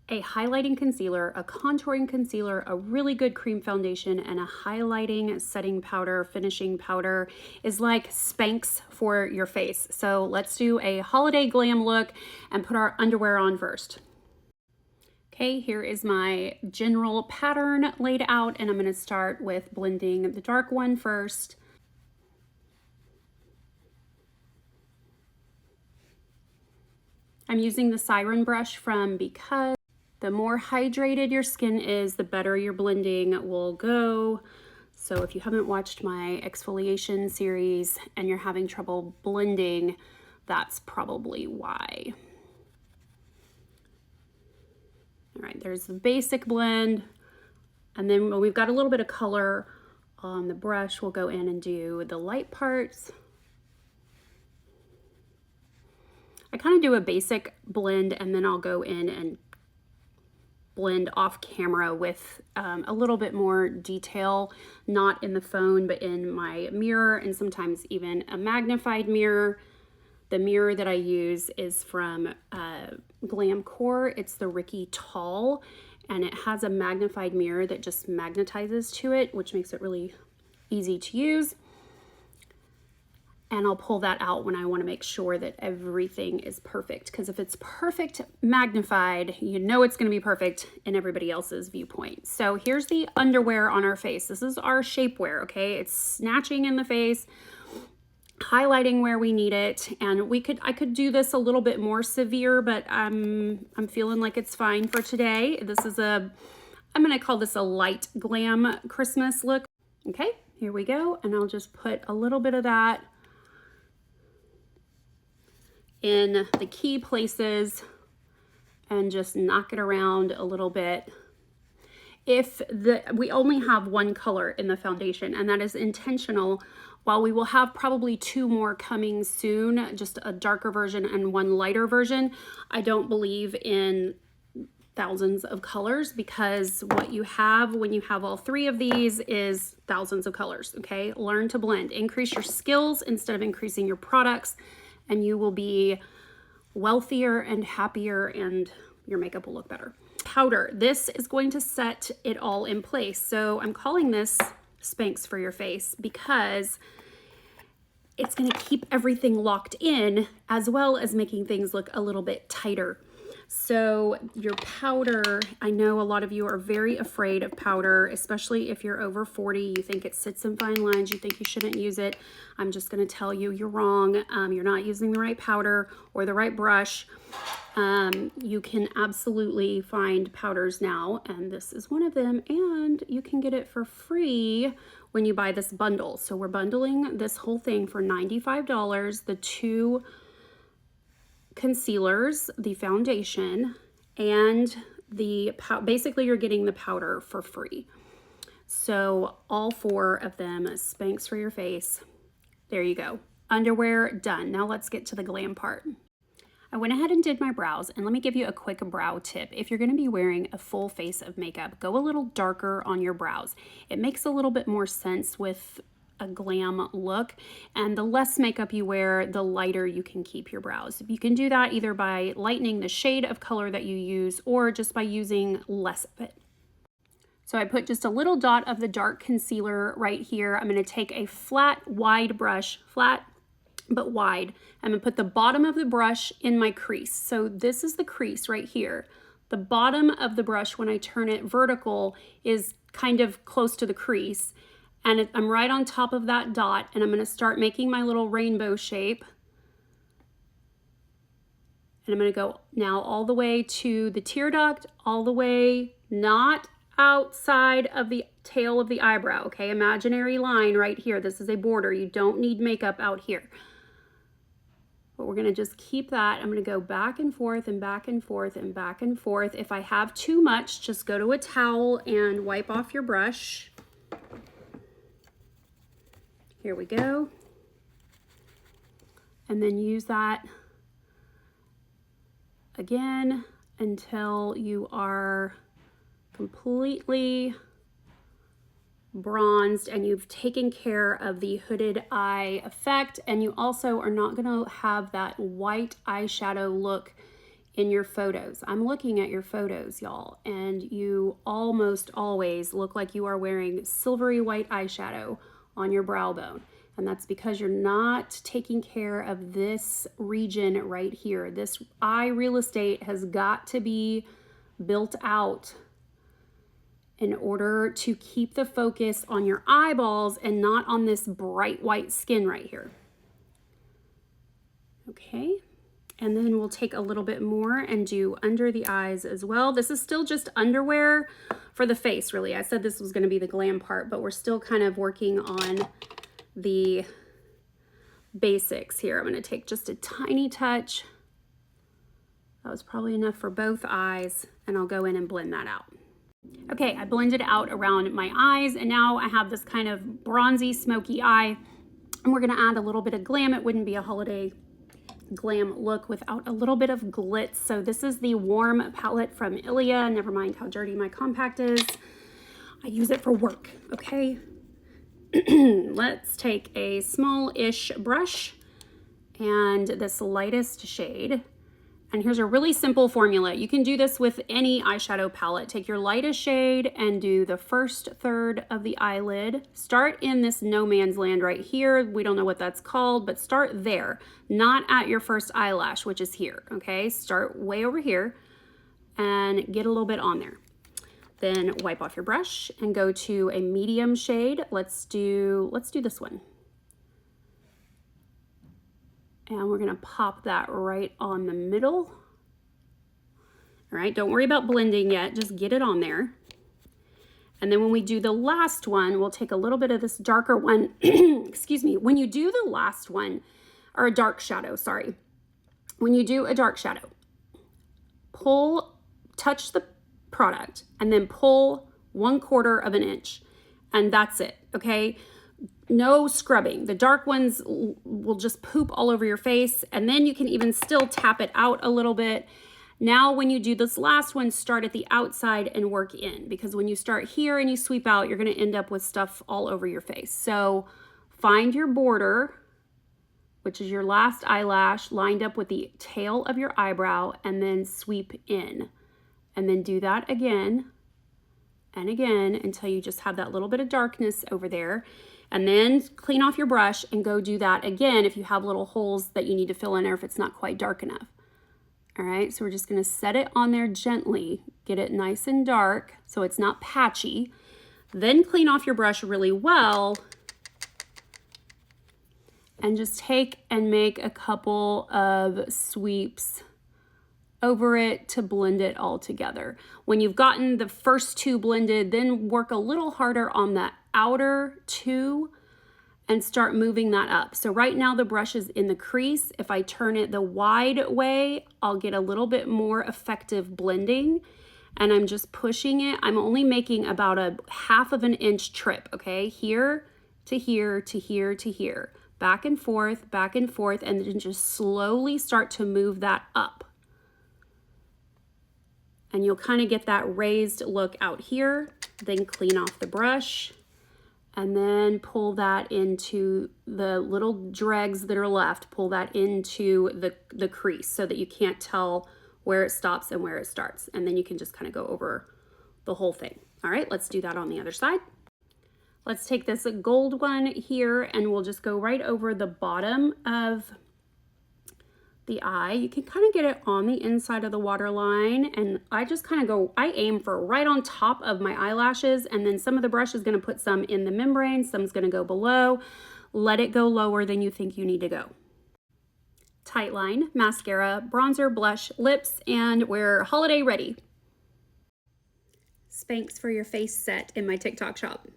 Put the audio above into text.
a highlighting concealer, a contouring concealer, a really good cream foundation, and a highlighting setting powder, finishing powder is like Spanx for your face. So let's do a holiday glam look and put our underwear on first. Okay, here is my general pattern laid out, and I'm going to start with blending the dark one first. I'm using the Siren brush from Because. The more hydrated your skin is, the better your blending will go. So if you haven't watched my exfoliation series and you're having trouble blending, that's probably why. All right, there's the basic blend. And then when we've got a little bit of color on the brush, we'll go in and do the light parts. I kind of do a basic blend and then I'll go in and blend off camera with a little bit more detail, not in the phone, but in my mirror, and sometimes even a magnified mirror. The mirror that I use is from Glamcore. It's the Ricky Tall, and it has a magnified mirror that just magnetizes to it, which makes it really easy to use. And I'll pull that out when I want to make sure that everything is perfect. Because if it's perfect magnified, you know it's going to be perfect in everybody else's viewpoint. So here's the underwear on our face. This is our shapewear, okay? It's snatching in the face, highlighting where we need it. And I could do this a little bit more severe, but I'm feeling like it's fine for today. This is I'm going to call this a light glam Christmas look. Okay, here we go. And I'll just put a little bit of that in the key places and just knock it around a little bit. We only have one color in the foundation, and that is intentional. While we will have probably 2 more coming soon, just a darker version and one lighter version, I don't believe in thousands of colors, because what you have when you have all 3 of these is thousands of colors, okay? Learn to blend. Increase your skills instead of increasing your products, and you will be wealthier and happier, and your makeup will look better. Powder. This is going to set it all in place. So I'm calling this Spanx for your face because it's going to keep everything locked in, as well as making things look a little bit tighter. So your powder, I know a lot of you are very afraid of powder, especially if you're over 40. You think it sits in fine lines. You think you shouldn't use it. I'm just going to tell you you're wrong. You're not using the right powder or the right brush. You can absolutely find powders now, and this is one of them, and you can get it for free when you buy this bundle. So we're bundling this whole thing for $95, the 2 concealers, the foundation, and basically you're getting the powder for free. So all 4 of them, Spanx for your face. There you go. Underwear done. Now let's get to the glam part. I went ahead and did my brows, and let me give you a quick brow tip. If you're going to be wearing a full face of makeup, go a little darker on your brows. It makes a little bit more sense with a glam look, and the less makeup you wear, the lighter you can keep your brows. You can do that either by lightening the shade of color that you use, or just by using less of it. So I put just a little dot of the dark concealer right here. I'm going to take a flat, wide brush, flat but wide. I'm going to put the bottom of the brush in my crease. So this is the crease right here. The bottom of the brush, when I turn it vertical, is kind of close to the crease. And I'm right on top of that dot, and I'm going to start making my little rainbow shape. And I'm going to go now all the way to the tear duct, all the way, not outside of the tail of the eyebrow, okay? Imaginary line right here. This is a border. You don't need makeup out here. But we're going to just keep that. I'm going to go back and forth and back and forth and back and forth. If I have too much, just go to a towel and wipe off your brush. Here we go. And then use that again until you are completely bronzed and you've taken care of the hooded eye effect, and you also are not going to have that white eyeshadow look in your photos. I'm looking at your photos, y'all, and you almost always look like you are wearing silvery white eyeshadow on your brow bone. And that's because you're not taking care of this region right here. This eye real estate has got to be built out in order to keep the focus on your eyeballs and not on this bright white skin right here. Okay, and then we'll take a little bit more and do under the eyes as well. This is still just underwear for the face, really. I said this was gonna be the glam part, but we're still kind of working on the basics here. I'm gonna take just a tiny touch. That was probably enough for both eyes, and I'll go in and blend that out. Okay, I blended out around my eyes, and now I have this kind of bronzy, smoky eye, and we're gonna add a little bit of glam. It wouldn't be a holiday glam look without a little bit of glitz. So this is the Warm palette from Ilia. Never mind how dirty my compact is. I use it for work, okay? Let's take a small-ish brush and this lightest shade. And here's a really simple formula. You can do this with any eyeshadow palette. Take your lightest shade and do the first third of the eyelid. Start in this no man's land right here. We don't know what that's called, but start there, not at your first eyelash, which is here, okay? Start way over here and get a little bit on there. Then wipe off your brush and go to a medium shade. Let's do this one. And we're gonna pop that right on the middle. All right, don't worry about blending yet, just get it on there. And then when we do the last one, we'll take a little bit of this darker one. Excuse me, when you do the last one, or a dark shadow, sorry. When you do a dark shadow, touch the product and then pull 1/4 of an inch, and that's it, okay? No scrubbing. The dark ones will just poop all over your face, and then you can even still tap it out a little bit. Now, when you do this last one, start at the outside and work in, because when you start here and you sweep out, you're gonna end up with stuff all over your face. So find your border, which is your last eyelash, lined up with the tail of your eyebrow, and then sweep in. And then do that again and again until you just have that little bit of darkness over there. And then clean off your brush and go do that again if you have little holes that you need to fill in or if it's not quite dark enough. All right, so we're just gonna set it on there gently, get it nice and dark so it's not patchy. Then clean off your brush really well and just take and make a couple of sweeps over it to blend it all together. When you've gotten the first two blended, then work a little harder on the outer two and start moving that up. So right now the brush is in the crease. If I turn it the wide way, I'll get a little bit more effective blending, and I'm just pushing it. I'm only making about a 1/2 of an inch trip, okay? Here to here to here to here, back and forth, and then just slowly start to move that up. And you'll kind of get that raised look out here. Then clean off the brush and then pull that into the little dregs that are left, pull that into the crease so that you can't tell where it stops and where it starts. And then you can just kind of go over the whole thing. All right, let's do that on the other side. Let's take this gold one here and we'll just go right over the bottom of the eye. You can kind of get it on the inside of the waterline, and I just kind of I aim for right on top of my eyelashes, and then some of the brush is going to put some in the membrane, some's going to go below. Let it go lower than you think you need to go. Tight line, mascara, bronzer, blush, lips, and we're holiday ready. Spanx for your face set in my TikTok shop.